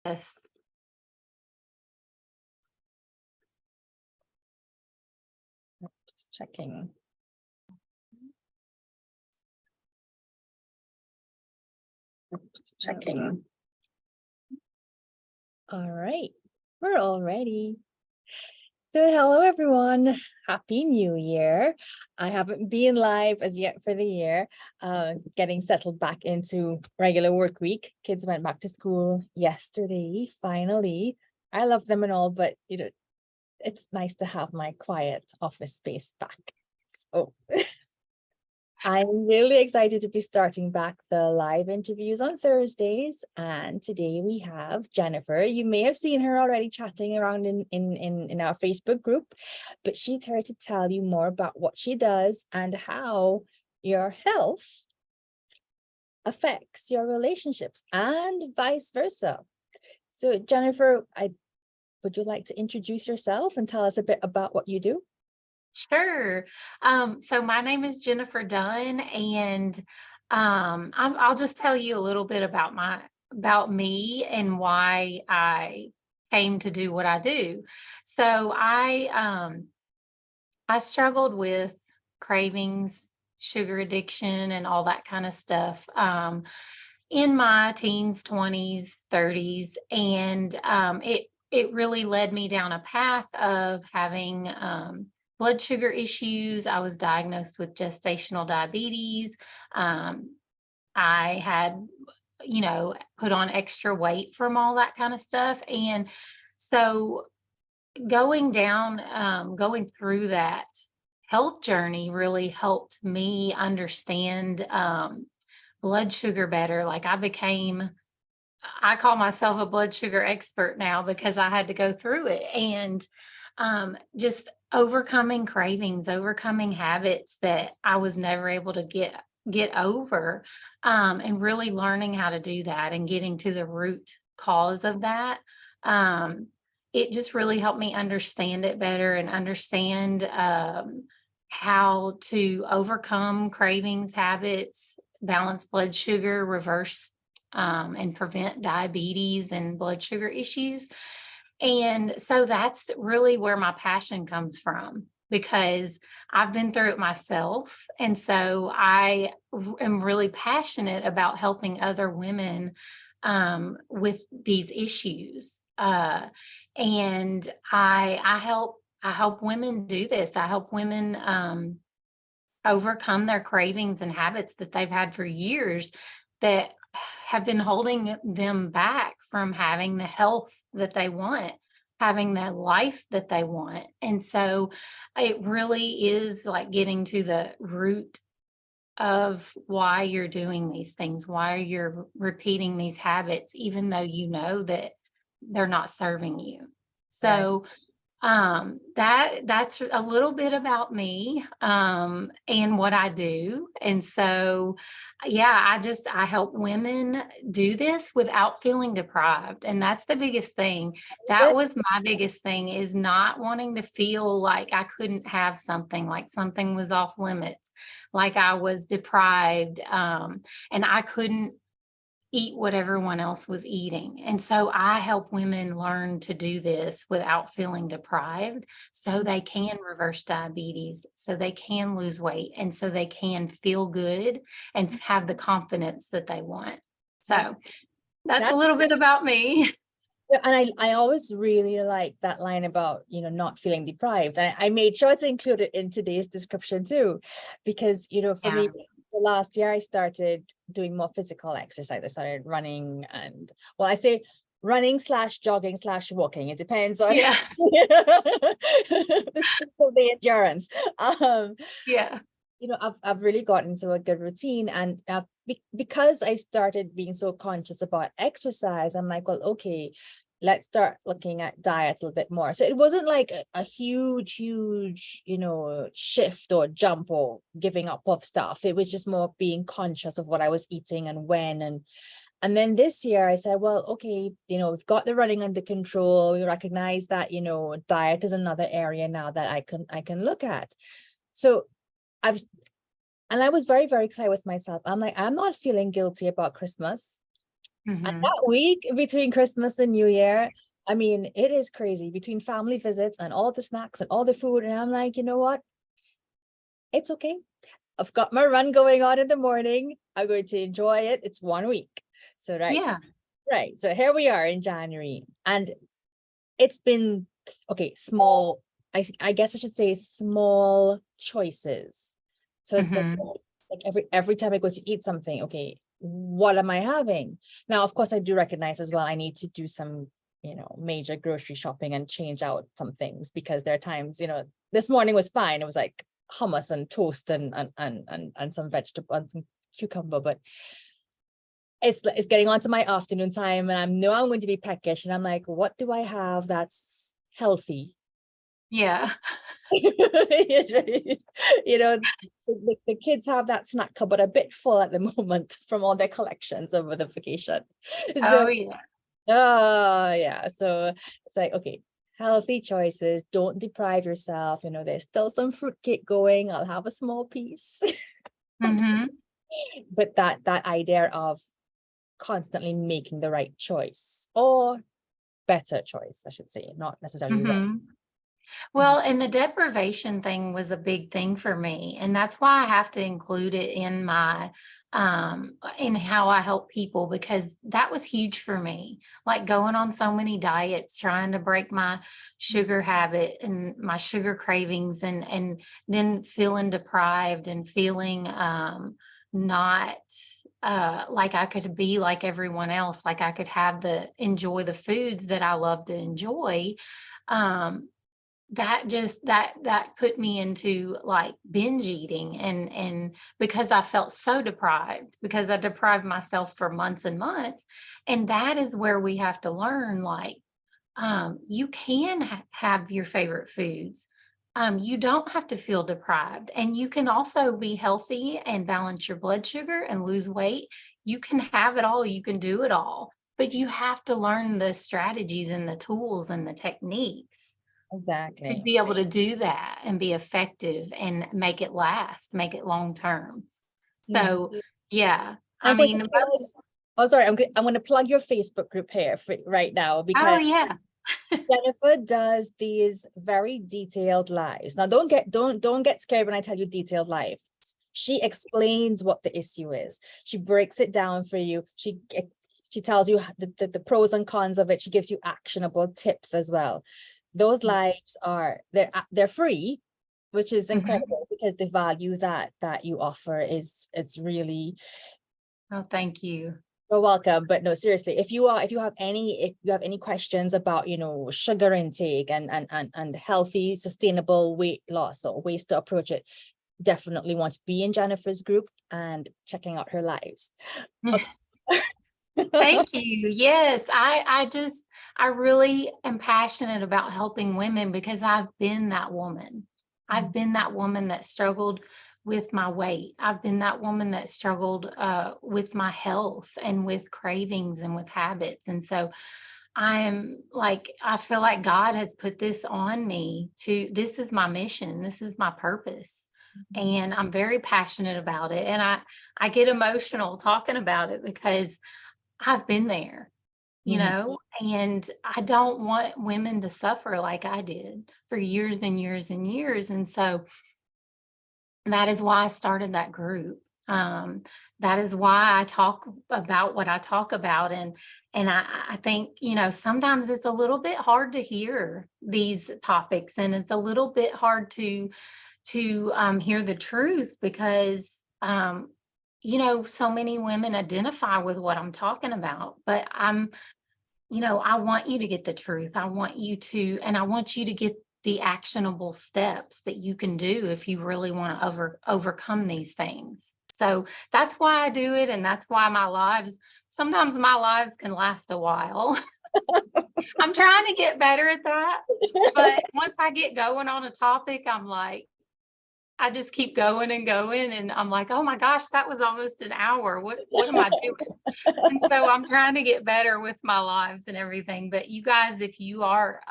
Yes. Just checking. Just checking. All right, we're all ready. So hello everyone, Happy New Year. I haven't been live as yet for the year, getting settled back into regular work week. Kids went back to school yesterday, finally. I love them and all, but it's nice to have my quiet office space back. So I'm really excited to be starting back the live interviews on Thursdays. And today we have Jennifer. You may have seen her already chatting around in our Facebook group, but she's here to tell you more about what she does and how your health affects your relationships and vice versa. So Jennifer, would you like to introduce yourself and tell us a bit about what you do? Sure. So my name is Jennifer Dunn, and I'll just tell you a little bit about me and why I came to do what I do. So I struggled with cravings, sugar addiction, and all that kind of stuff in my teens, 20s, 30s, and it really led me down a path of having blood sugar issues. I was diagnosed with gestational diabetes. I had, put on extra weight from all that kind of stuff, and so going through that health journey really helped me understand blood sugar better. Like I call myself a blood sugar expert now because I had to go through it, and just overcoming cravings, overcoming habits that I was never able to get over, and really learning how to do that and getting to the root cause of that. It just really helped me understand it better and understand how to overcome cravings, habits, balance blood sugar, reverse and prevent diabetes and blood sugar issues. And so that's really where my passion comes from, because I've been through it myself. And so am really passionate about helping other women with these issues. And I help women do this. I help women overcome their cravings and habits that they've had for years that have been holding them back from having the health that they want, having the life that they want. And so it really is like getting to the root of why you're doing these things, why you're repeating these habits, even though you know that they're not serving you. So that's a little bit about me and what I do. And so yeah, I help women do this without feeling deprived. And that's the biggest thing. That was my biggest thing, is not wanting to feel like I couldn't have something, like something was off limits, like I was deprived, and I couldn't eat what everyone else was eating. And so I help women learn to do this without feeling deprived, so they can reverse diabetes, so they can lose weight, and so they can feel good and have the confidence that they want. So that's a little bit about me. And I always really like that line about, not feeling deprived. I made sure to include it in today's description too, because, for me, the last year I started doing more physical exercise. I started running I say running / jogging / walking. It depends on the stick of the endurance. I've really gotten into a good routine, and because I started being so conscious about exercise, I'm like, well, okay, let's start looking at diet a little bit more. So it wasn't like a huge, shift or jump or giving up of stuff. It was just more being conscious of what I was eating and when. And then this year I said, well, okay, we've got the running under control. We recognize that, diet is another area now that I can look at. So I was very, very clear with myself. I'm like, I'm not feeling guilty about Christmas. And Mhm. that week between Christmas and New Year, I mean, it is crazy between family visits and all the snacks and all the food. And I'm like, you know what? It's okay. I've got my run going on in the morning. I'm going to enjoy it. It's 1 week. So, right. Yeah. Right. So here we are in January. And it's been okay, small. I guess I should say small choices. So it's Mhm. like every time I go to eat something, okay, what am I having? Now, of course, I do recognize as well, I need to do some, major grocery shopping and change out some things because there are times, this morning was fine. It was like hummus and toast and some vegetable and some cucumber, but it's getting onto my afternoon time and I know I'm going to be peckish and I'm like, what do I have that's healthy? Yeah. you know the kids have that snack cupboard a bit full at the moment from all their collections over the vacation. So Oh, yeah. yeah, so it's like, okay, healthy choices, don't deprive yourself, there's still some fruitcake going, I'll have a small piece. Mhm. But that idea of constantly making the right choice or better choice, I should say, not necessarily right. Mhm. Well, and the deprivation thing was a big thing for me. And that's why I have to include it in my in how I help people because that was huge for me. Like going on so many diets, trying to break my sugar habit and my sugar cravings and then feeling deprived and feeling not like I could be like everyone else, like I could have enjoy the foods that I love to enjoy. Um, that put me into like binge eating and because I felt so deprived because I deprived myself for months and months. And that is where we have to learn like you can have your favorite foods. You don't have to feel deprived and you can also be healthy and balance your blood sugar and lose weight. You can have it all, you can do it all, but you have to learn the strategies and the tools and the techniques to Exactly. be able to do that and be effective and make it last, make it long term. Yeah. So, yeah, I I'm going mean, to plug, most oh, sorry, I'm going to plug your Facebook group here right now oh, because yeah. Jennifer does these very detailed lives. Now, don't get scared when I tell you detailed lives. She explains what the issue is. She breaks it down for you. She tells you the pros and cons of it. She gives you actionable tips as well. Those Yeah. lives they're free, which is Mhm. incredible because the value that you offer is it's really. Oh, thank you. You're welcome. But no, seriously, if you have any questions about, sugar intake and healthy, sustainable weight loss or ways to approach it, definitely want to be in Jennifer's group and checking out her lives. Okay. Thank you. Yes, I really am passionate about helping women because I've been that woman. I've been that woman that struggled with my weight. I've been that woman that struggled with my health and with cravings and with habits. And so I feel like God has put this on me this is my mission. This is my purpose. And I'm very passionate about it. And I get emotional talking about it because I've been there, Mhm. and I don't want women to suffer like I did for years and years and years. And so that is why I started that group. That is why I talk about what I talk about. And I think, sometimes it's a little bit hard to hear these topics and it's a little bit hard to hear the truth because so many women identify with what I'm talking about, but I want you to get the truth. I want you to get the actionable steps that you can do if you really want to overcome these things. So that's why I do it. And that's why sometimes my lives can last a while. I'm trying to get better at that. But once I get going on a topic, I'm like, I just keep going and going. And I'm like, oh my gosh, that was almost an hour. What am I doing? And so I'm trying to get better with my lives and everything. But you guys, if you are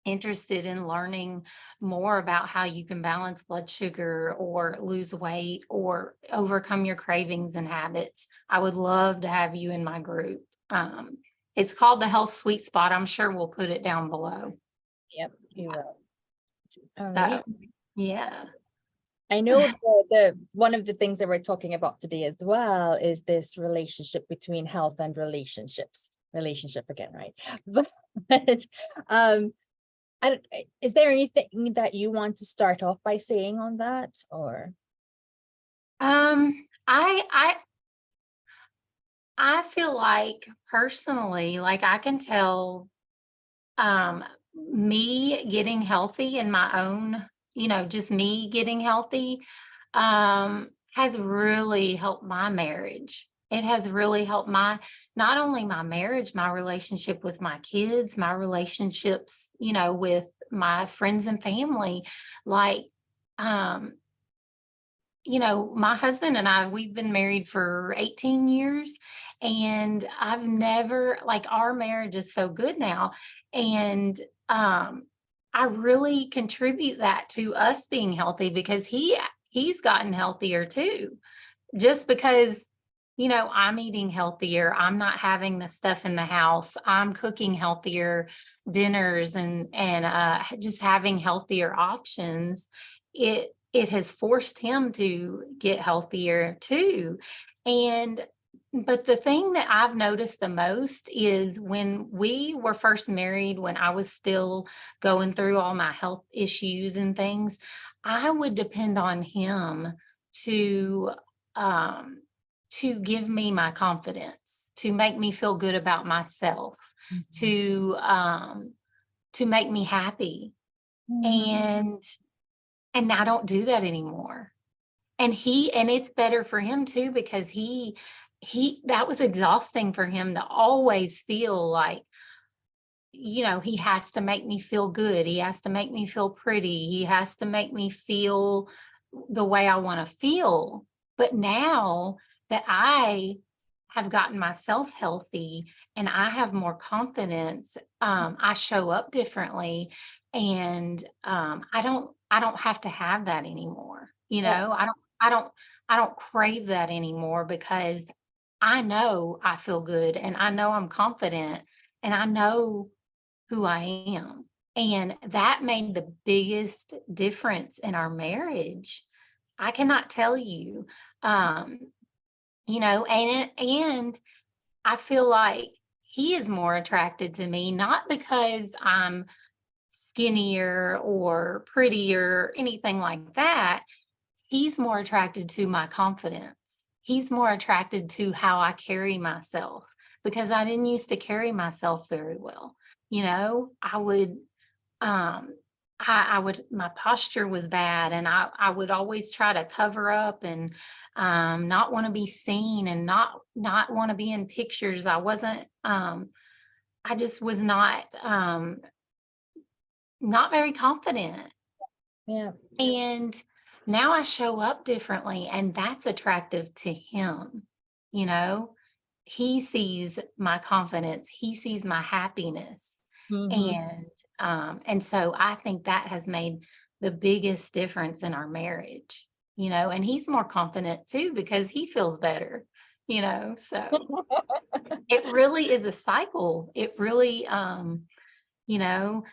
interested in learning more about how you can balance blood sugar or lose weight or overcome your cravings and habits, I would love to have you in my group. It's called the Health Sweet Spot. I'm sure we'll put it down below. Yep, you will. All right. So, yeah. I know the one of the things that we're talking about today as well is this relationship between health and relationships. Relationship again, right? But is there anything that you want to start off by saying on that, or? Um, I feel like personally, like I can tell me getting healthy in my own, just me getting healthy, has really helped my marriage. It has really helped not only my marriage, my relationship with my kids, my relationships, with my friends and family. Like, um, my husband and I, we've been married for 18 years, and I've never, like, our marriage is so good now. And I really contribute that to us being healthy because he's gotten healthier too. Just because, I'm eating healthier, I'm not having the stuff in the house, I'm cooking healthier dinners and just having healthier options. It has forced him to get healthier too. And but the thing that I've noticed the most is when we were first married, when I was still going through all my health issues and things, I would depend on him to um to give me my confidence, to make me feel good about myself, Mhm. to make me happy. Mhm. And I don't do that anymore. And it's better for him too because he that was exhausting for him to always feel like, he has to make me feel good. He has to make me feel pretty. He has to make me feel the way I want to feel. But now that I have gotten myself healthy and I have more confidence, I show up differently, and I don't have to have that anymore. Yeah. I don't I don't crave that anymore because I know I feel good and I know I'm confident and I know who I am. And that made the biggest difference in our marriage. I cannot tell you. Um, and I feel like he is more attracted to me, not because I'm skinnier or prettier, anything like that. He's more attracted to my confidence. He's more attracted to how I carry myself because I didn't used to carry myself very well. I would, my posture was bad, and I would always try to cover up and not want to be seen and not want to be in pictures. I just was not very confident. Yeah. And now I show up differently, and that's attractive to him. You know, he sees my confidence, he sees my happiness. Mhm. And so I think that has made the biggest difference in our marriage, and he's more confident too because he feels better, so it really is a cycle. It really you know,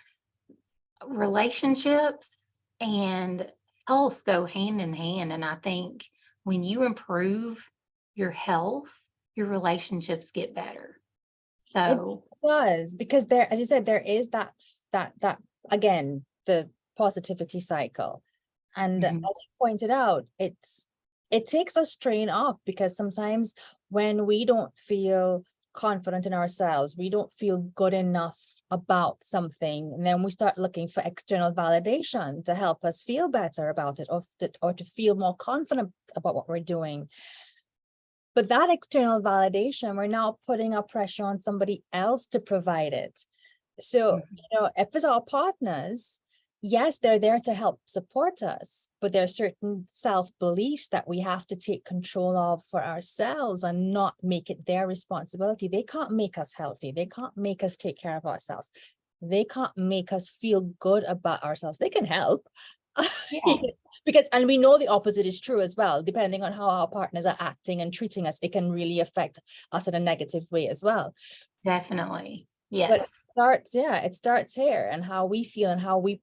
relationships and health go hand in hand. And I think when you improve your health, your relationships get better. It So, does, because there, as you said, there is that again, the positivity cycle. And as mhm, you pointed out, it takes a strain off because sometimes when we don't feel confident in ourselves, we don't feel good enough about something, and then we start looking for external validation to help us feel better about it, or to feel more confident about what we're doing. But that external validation, we're now putting our pressure on somebody else to provide it. So, mhm. if it's our partners, yes, they're there to help support us, but there are certain self-beliefs that we have to take control of for ourselves and not make it their responsibility. They can't make us healthy. They can't make us take care of ourselves. they can't make us feel good about ourselves. They can help. Yeah, Because, and we know the opposite is true as well. Depending on how our partners are acting and treating us, it can really affect us in a negative way as well. definitely. But Yes. it starts here, and how we feel and how we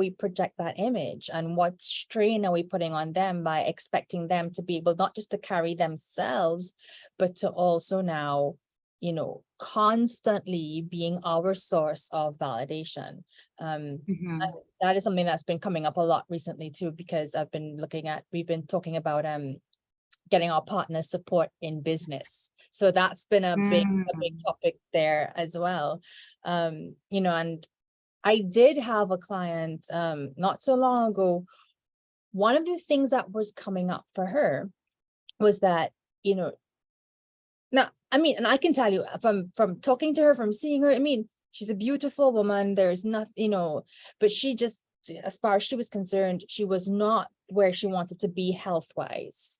project that image, and what strain are we putting on them by expecting them to be able not just to carry themselves, but to also now, constantly being our source of validation. Hmm. That is something that's been coming up a lot recently too, because we've been talking about getting our partner support in business. So that's been a big Mm. topic there as well. And I did have a client not so long ago. One of the things that was coming up for her was that, now, I mean, and I can tell you from talking to her, from seeing her, I mean, she's a beautiful woman. There's nothing, but she just, as far as she was concerned, she was not where she wanted to be health-wise.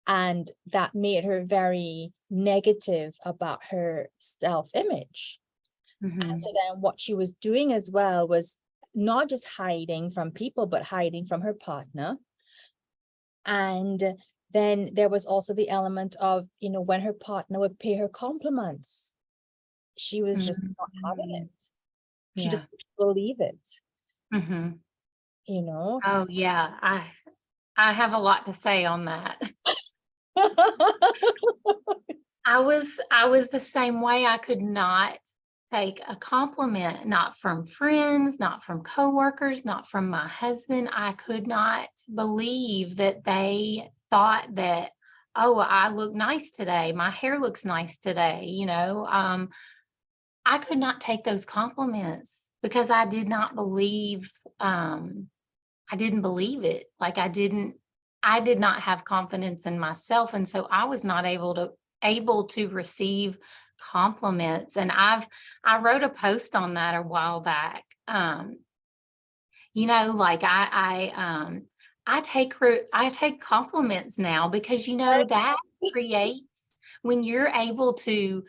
And that made her very negative about her self-image. And so Hmm. then what she was doing as well was not just hiding from people, but hiding from her partner. And then there was also the element of, when her partner would pay her compliments, she was just not having Hmm. it. She just Yeah. couldn't believe it, Hmm. you know? Oh yeah. I have a lot to say on that. I was the same way. I could not take a compliment, not from friends, not from coworkers, not from my husband. I could not believe that they thought that, oh, I look nice today. My hair looks nice today. I could not take those compliments because I didn't believe it. Like I did not have confidence in myself. And so I was not able to receive compliments. And I wrote a post on that a while back. Like I take compliments now because that creates when you're able to,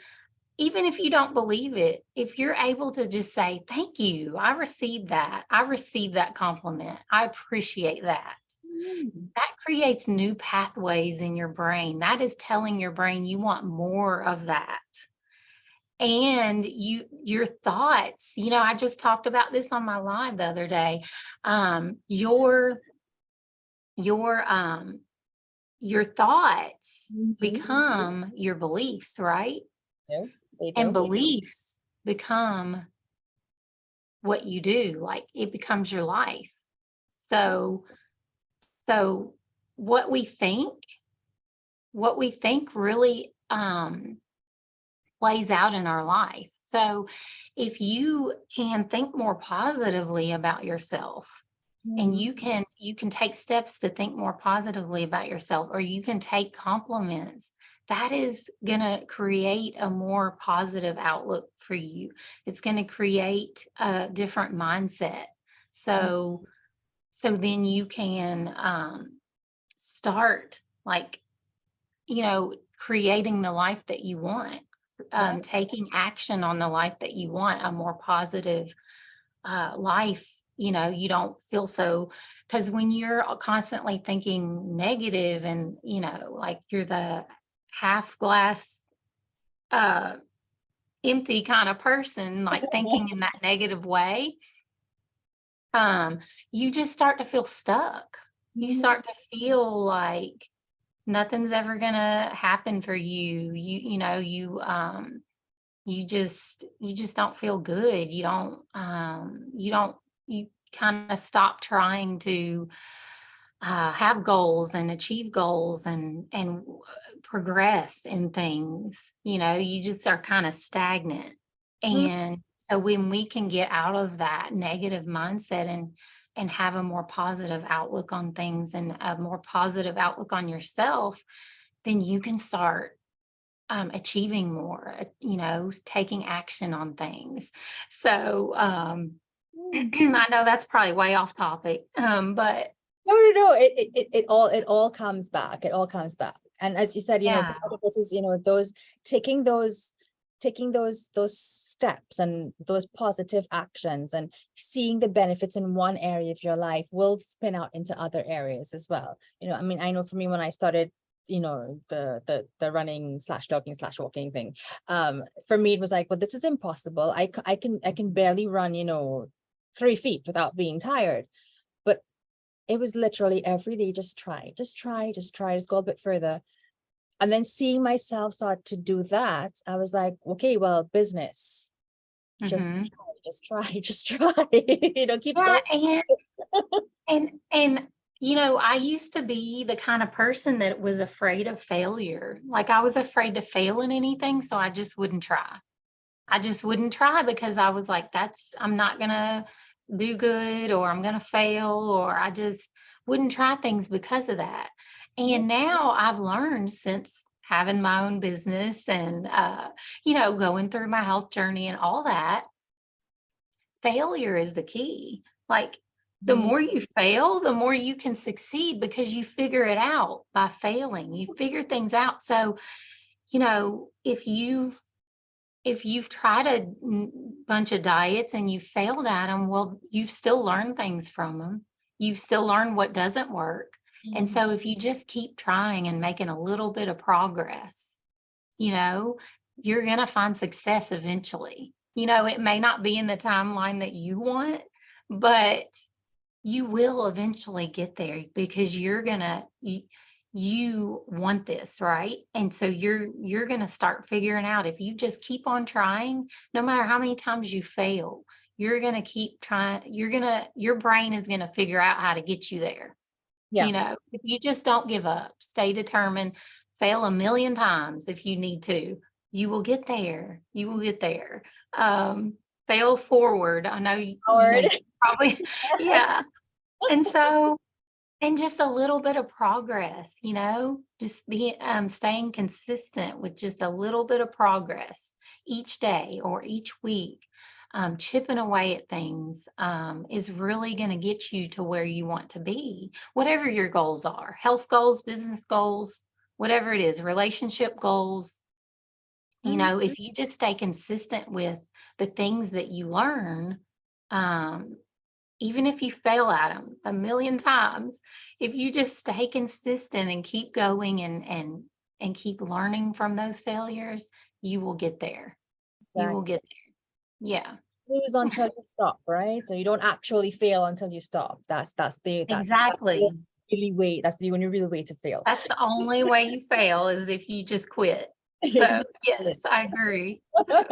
even if you don't believe it, if you're able to just say, thank you, I received that compliment. I appreciate that. Mm. That creates new pathways in your brain. That is telling your brain you want more of that. And your thoughts, I just talked about this on my live the other day. Your your your thoughts Mhm. become your beliefs, right? No, they And do. beliefs become what you do, like it becomes your life. So so what we think, really plays out in our life. So if you can think more positively about yourself, and Mhm. you can take steps to think more positively about yourself, or you can take compliments, that is going to create a more positive outlook for you. It's going to create a different mindset. So then you can start, like, creating the life that you want, Right. taking action on the life that you want, a more positive life. You don't feel so, because when you're constantly thinking negative, and like you're the half glass uh empty kind of person, like thinking in that negative way, um you just start to feel stuck. You Mhm. start to feel like nothing's ever gonna happen for you. You just don't feel good. You kind of stop trying to have goals and achieve goals, and progress in things. You just are kind of stagnant. Mhm. And so when we can get out of that negative mindset, and have a more positive outlook on things, and a more positive outlook on yourself, then you can start achieving more, taking action on things. So Mm. I know that's probably way off topic, but No. It all comes back. It all comes back. And as you said, yeah. part of it is, those taking those steps and those positive actions and seeing the benefits in one area of your life will spin out into other areas as well. I mean, I know for me, when I started, the running slash jogging slash walking thing, for me, it was like, well, this is impossible. I can barely run, 3 feet without being tired. But it was literally every day, just go a bit further. And then seeing myself start to do that, I was like, okay, well, business, just try, keep Yeah, going. and I used to be the kind of person that was afraid of failure. Like, I was afraid to fail in anything, so I just wouldn't try. I just wouldn't try because I was like, I'm not gonna do good, or I'm gonna fail, or I just wouldn't try things because of that. Yeah. And now I've learned, since having my own business and going through my health journey and all that, failure is the key. Like, the Mhm. more you fail, the more you can succeed, because you figure it out by failing. You figure things out. So, if you've tried a bunch of diets and you failed at them, well, you've still learned things from them. You've still learned what doesn't work. And Mhm. so if you just keep trying and making a little bit of progress, you know, you're going to find success eventually. It may not be in the timeline that you want, but you will eventually get there, because you want this, right? And so you're going to start figuring out, if you just keep on trying, no matter how many times you fail, you're going to keep trying. Your brain is going to figure out how to get you there. Yeah. If you just don't give up, stay determined, fail a million times if you need to, you will get there. You will get there. Fail forward. I know Howard. you probably, yeah. And so, and just a little bit of progress, just staying consistent with just a little bit of progress each day or each week, chipping away at things, is really going to get you to where you want to be, whatever your goals are: health goals, business goals, whatever it is, relationship goals. Mhm. If you just stay consistent with the things that you learn, um, even if you fail at them a million times, if you just stay consistent and keep going and keep learning from those failures, you will get there. You will Exactly. get there. Yeah, Lose until you stop, right? So you don't actually fail until you stop. That's the exactly. really way. That's the only really way to fail. That's the only way you fail, is if you just quit. So yes, I agree. So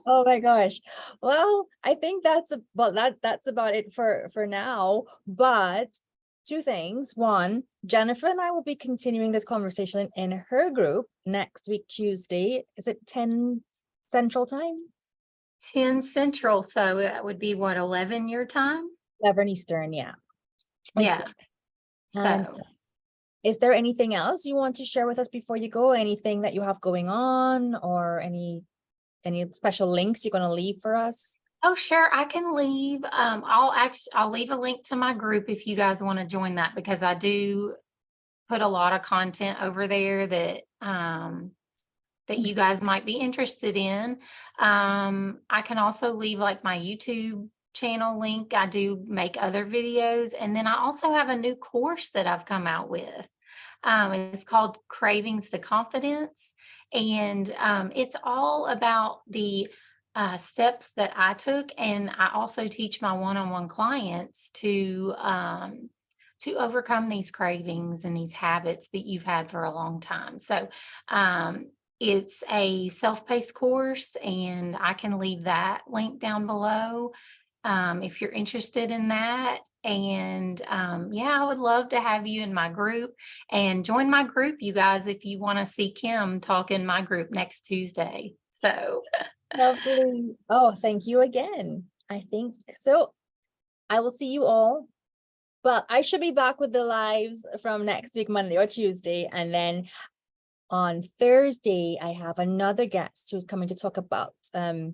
Oh my gosh. Well, I think that's about it for now. But two things. One, Jennifer and I will be continuing this conversation in her group next week, Tuesday. Is it 10 Central Time? 10 Central, so that would be what, 11 your time? 11 Eastern, yeah. Yeah. And So is there anything else you want to share with us before you go? Anything that you have going on, or any special links you're going to leave for us? oh, sure. I can leave. I'll leave a link to my group if you guys want to join that, because I do put a lot of content over there that you guys might be interested in. I can also leave like my YouTube channel link. I do make other videos, and then I also have a new course that I've come out with. It's called Cravings to Confidence, and it's all about the steps that I took, and I also teach my one-on-one clients to overcome these cravings and these habits that you've had for a long time. So it's a self-paced course, and I can leave that link down below if you're interested in that. And yeah, I would love to have you in my group, and join my group, you guys, if you want to see Kim talk in my group next Tuesday. So Lovely. Oh, thank you again. I think so. I will see you all, but I should be back with the lives from next week, Monday or Tuesday. And then on Thursday, I have another guest who's coming to talk about, well,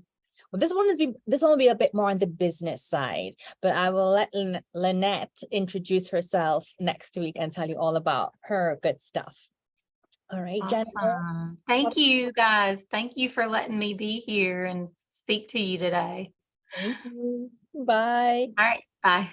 this one will be a bit more on the business side, but I will let Lynette introduce herself next week and tell you all about her good stuff. All right, Jennifer. Awesome. Thank you, guys. Thank you for letting me be here and speak to you today. Thank you. Bye. All right. Bye.